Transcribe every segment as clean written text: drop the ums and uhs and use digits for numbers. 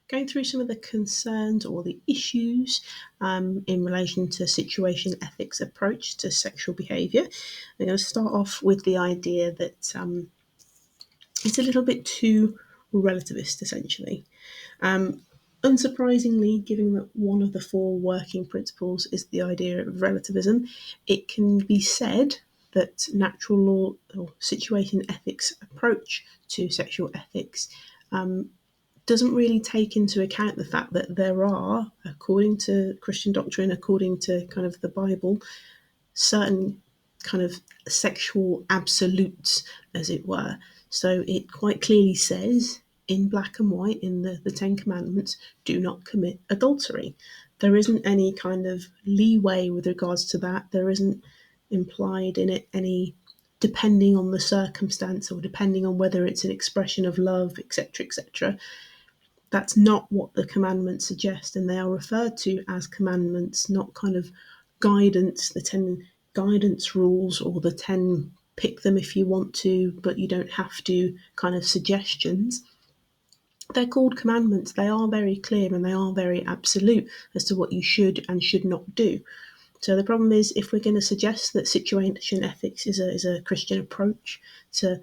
going through some of the concerns or the issues in relation to situation ethics approach to sexual behaviour. I'm going to start off with the idea that it's a little bit too relativist, essentially. Unsurprisingly, given that one of the four working principles is the idea of relativism, it can be said that natural law or situation ethics approach to sexual ethics doesn't really take into account the fact that there are, according to Christian doctrine, according to kind of the Bible, certain kind of sexual absolutes, as it were. So it quite clearly says in black and white in the Ten Commandments, do not commit adultery. There isn't any kind of leeway with regards to that. There isn't implied in it any depending on the circumstance or depending on whether it's an expression of love, etc., etc. That's not what the commandments suggest, and they are referred to as commandments, not kind of guidance, the 10 guidance rules or the 10 pick them if you want to, but you don't have to kind of suggestions. They're called commandments. They are very clear and they are very absolute as to what you should and should not do. So the problem is, if we're going to suggest that situation ethics is a Christian approach to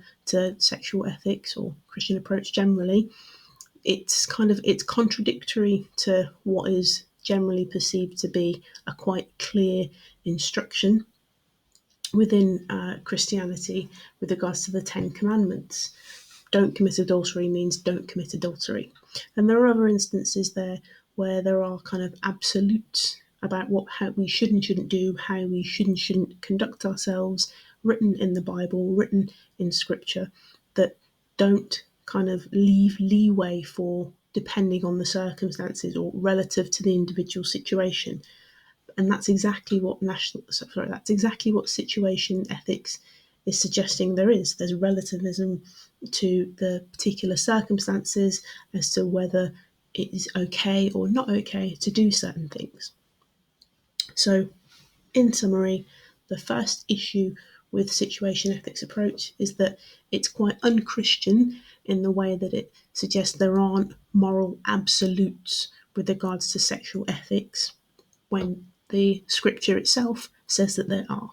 sexual ethics or Christian approach generally, it's contradictory to what is generally perceived to be a quite clear instruction within Christianity with regards to the Ten Commandments. Don't commit adultery means don't commit adultery. And there are other instances there where there are kind of absolutes about how we should and shouldn't do, how we should and shouldn't conduct ourselves, written in the Bible, written in Scripture, that don't kind of leave leeway for depending on the circumstances or relative to the individual situation. And that's exactly what that's exactly what situation ethics is suggesting there is. There's relativism to the particular circumstances as to whether it is okay or not okay to do certain things. So, in summary, the first issue with situation ethics approach is that it's quite unchristian in the way that it suggests there aren't moral absolutes with regards to sexual ethics, when the scripture itself says that there are.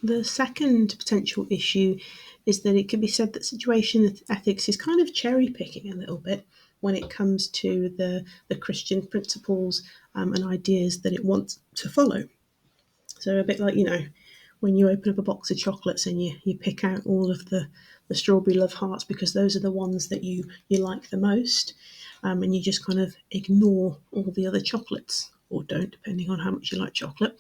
The second potential issue is that it could be said that situation ethics is kind of cherry picking a little bit when it comes to the Christian principles and ideas that it wants to follow. So a bit like, when you open up a box of chocolates and you pick out all of the strawberry love hearts because those are the ones that you like the most, and you just kind of ignore all the other chocolates, or don't, depending on how much you like chocolate.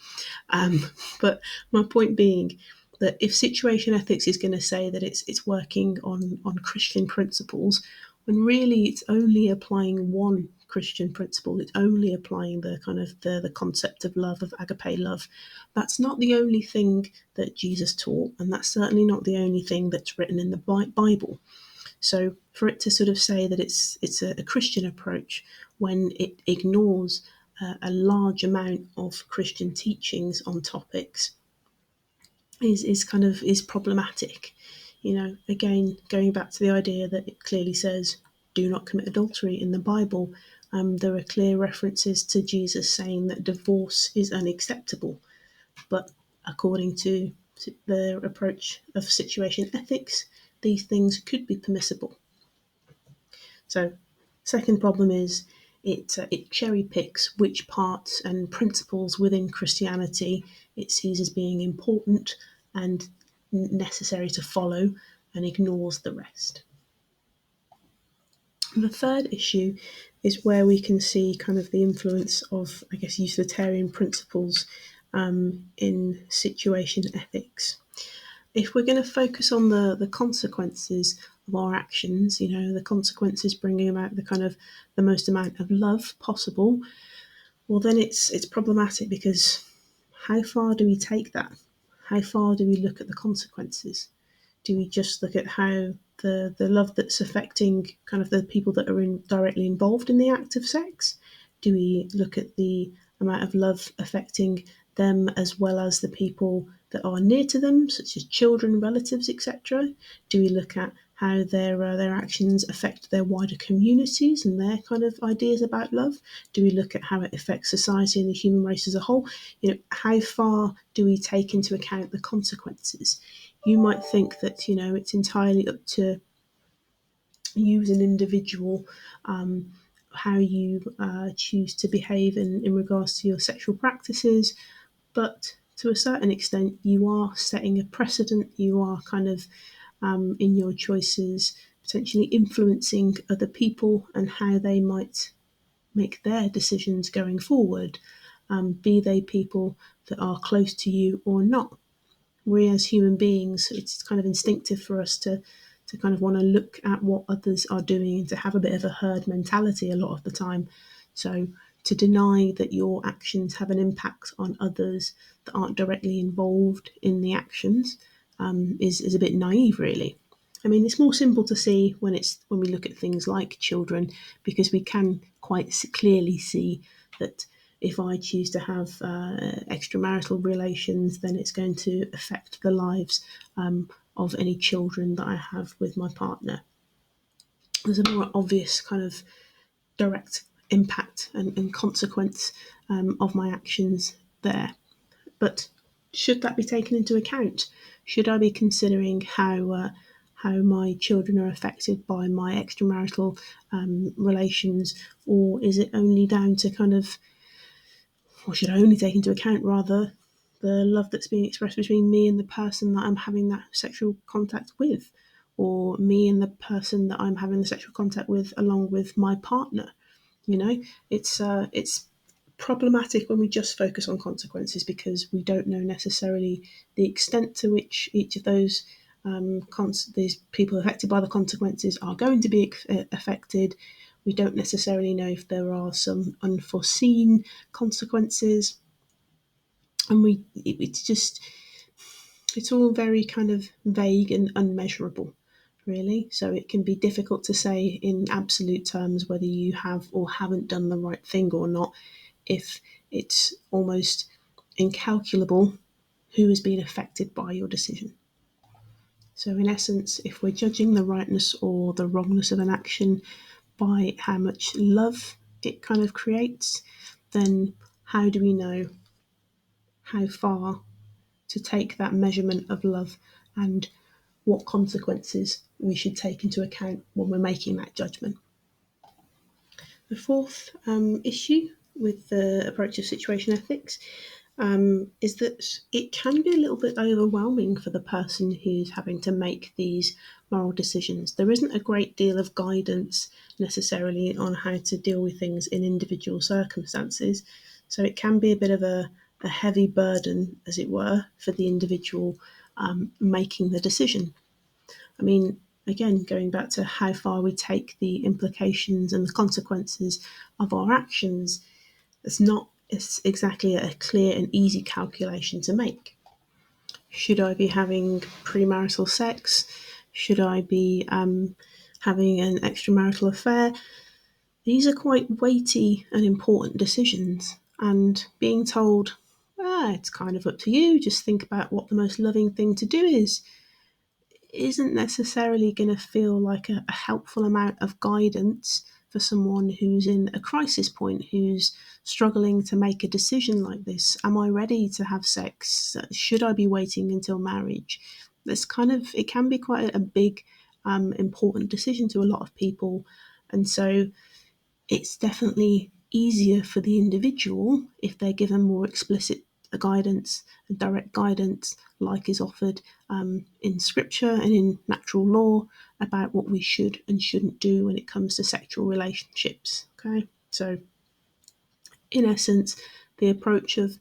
But my point being that if situation ethics is going to say that it's working on Christian principles, when really it's only applying one Christian principle, it's only applying the kind of the concept of love, of agape love. That's not the only thing that Jesus taught, and that's certainly not the only thing that's written in the Bible. So for it to sort of say that it's a Christian approach when it ignores a large amount of Christian teachings on topics is problematic. Again, going back to the idea that it clearly says do not commit adultery in the Bible, there are clear references to Jesus saying that divorce is unacceptable. But according to the approach of situation ethics, these things could be permissible. So, second problem is it cherry picks which parts and principles within Christianity it sees as being important and necessary to follow, and ignores the rest. The third issue is where we can see kind of the influence of, I guess, utilitarian principles in situation ethics. If we're going to focus on the consequences of our actions, the consequences bringing about the kind of the most amount of love possible, well, then it's problematic, because how far do we take that? How far do we look at the consequences? Do we just look at how the love that's affecting kind of the people that are directly involved in the act of sex? Do we look at the amount of love affecting them as well as the people that are near to them, such as children, relatives, etc.? Do we look at how their actions affect their wider communities and their kind of ideas about love? Do we look at how it affects society and the human race as a whole? How far do we take into account the consequences? You might think that it's entirely up to you as an individual, how you choose to behave in regards to your sexual practices, but to a certain extent, you are setting a precedent. You are kind of, in your choices, potentially influencing other people and how they might make their decisions going forward, be they people that are close to you or not. We as human beings, it's kind of instinctive for us to kind of want to look at what others are doing and to have a bit of a herd mentality a lot of the time. So to deny that your actions have an impact on others that aren't directly involved in the actions is a bit naive, really. I mean, it's more simple to see when we look at things like children, because we can quite clearly see that if I choose to have extramarital relations, then it's going to affect the lives of any children that I have with my partner. There's a more obvious kind of direct impact and consequence of my actions there. But should that be taken into account? Should I be considering how my children are affected by my extramarital relations, or is it only down to kind of, or should I only take into account rather the love that's being expressed between me and the person that I'm having that sexual contact with, or me and the person that I'm having the sexual contact with along with my partner? It's problematic when we just focus on consequences, because we don't know necessarily the extent to which each of those these people affected by the consequences are going to be affected. We don't necessarily know if there are some unforeseen consequences, and it's all very kind of vague and unmeasurable, really. So it can be difficult to say in absolute terms whether you have or haven't done the right thing or not, if it's almost incalculable who has been affected by your decision. So, in essence, if we're judging the rightness or the wrongness of an action by how much love it kind of creates, then how do we know how far to take that measurement of love and what consequences we should take into account when we're making that judgment? The fourth issue with the approach of situation ethics is that it can be a little bit overwhelming for the person who's having to make these moral decisions. There isn't a great deal of guidance necessarily on how to deal with things in individual circumstances, so it can be a bit of a heavy burden, as it were, for the individual making the decision. I mean, again, going back to how far we take the implications and the consequences of our actions, it's exactly a clear and easy calculation to make. Should I be having premarital sex? Should I be having an extramarital affair? These are quite weighty and important decisions, and being told, it's kind of up to you, just think about what the most loving thing to do isn't necessarily going to feel like a helpful amount of guidance for someone who's in a crisis point, who's struggling to make a decision like this. Am I ready to have sex? Should I be waiting until marriage? It can be quite a big, important decision to a lot of people. And so it's definitely easier for the individual if they're given more explicit guidance and direct guidance, like is offered in scripture and in natural law, about what we should and shouldn't do when it comes to sexual relationships. Okay, so in essence, the approach of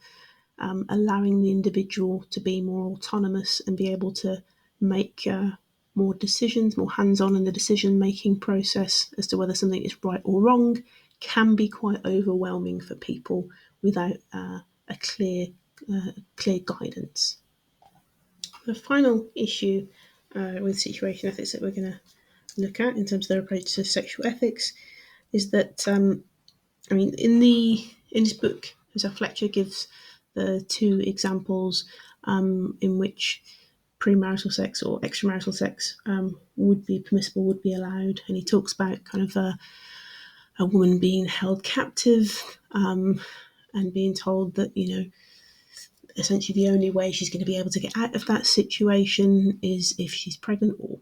allowing the individual to be more autonomous and be able to make more decisions, more hands-on in the decision-making process as to whether something is right or wrong, can be quite overwhelming for people without a clear guidance. The final issue with situation ethics that we're going to look at in terms of their approach to sexual ethics is that, I mean, in this book, Joseph Fletcher gives the two examples in which premarital sex or extramarital sex would be permissible, would be allowed. And he talks about kind of a woman being held captive and being told that, essentially the only way she's going to be able to get out of that situation is if she's pregnant, or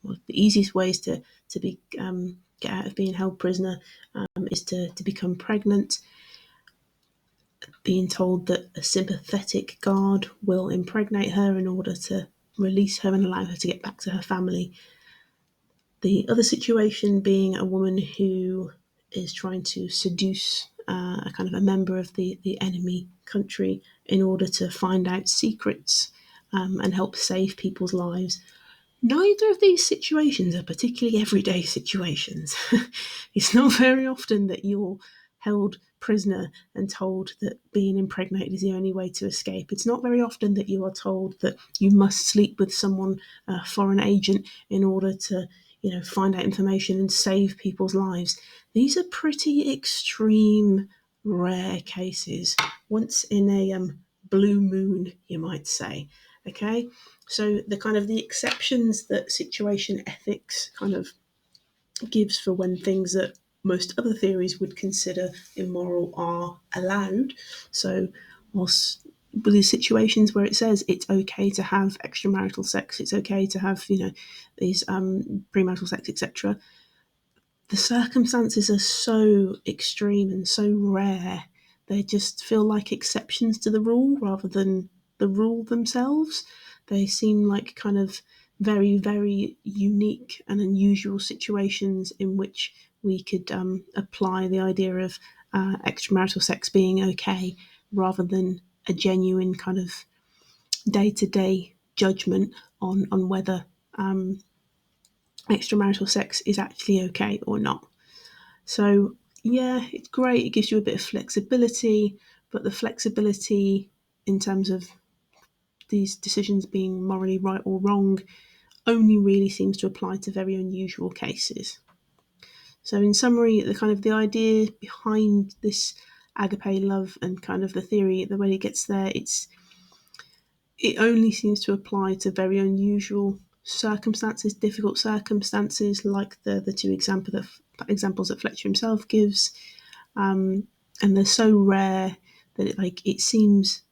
the easiest ways to be get out of being held prisoner is to become pregnant. Being told that a sympathetic guard will impregnate her in order to release her and allow her to get back to her family. The other situation being a woman who is trying to seduce a kind of a member of the enemy country in order to find out secrets and help save people's lives. Neither of these situations are particularly everyday situations. It's not very often that you're held prisoner and told that being impregnated is the only way to escape. It's not very often that you are told that you must sleep with someone, a foreign agent, in order to, find out information and save people's lives. These are pretty extreme, rare cases. Once in a blue moon, you might say. Okay, so the exceptions that situation ethics kind of gives for when things that most other theories would consider immoral are allowed. So whilst with these situations where it says it's okay to have extramarital sex, it's okay to have these premarital sex, etc., the circumstances are so extreme and so rare, they just feel like exceptions to the rule rather than the rule themselves. They seem like kind of very, very unique and unusual situations in which we could apply the idea of extramarital sex being okay rather than a genuine kind of day-to-day judgment on whether extramarital sex is actually okay or not. So, yeah, it's great. It gives you a bit of flexibility, but the flexibility in terms of these decisions being morally right or wrong only really seems to apply to very unusual cases. So, in summary, the idea behind this agape love and kind of the theory, the way it gets there, it only seems to apply to very unusual circumstances, difficult circumstances, like the two examples that Fletcher himself gives, and they're so rare that it seems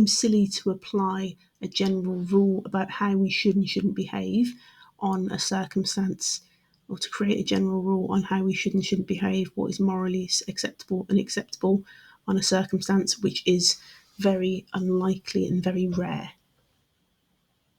silly to apply a general rule about how we should and shouldn't behave on a circumstance, or to create a general rule on how we should and shouldn't behave, what is morally acceptable and acceptable on a circumstance which is very unlikely and very rare.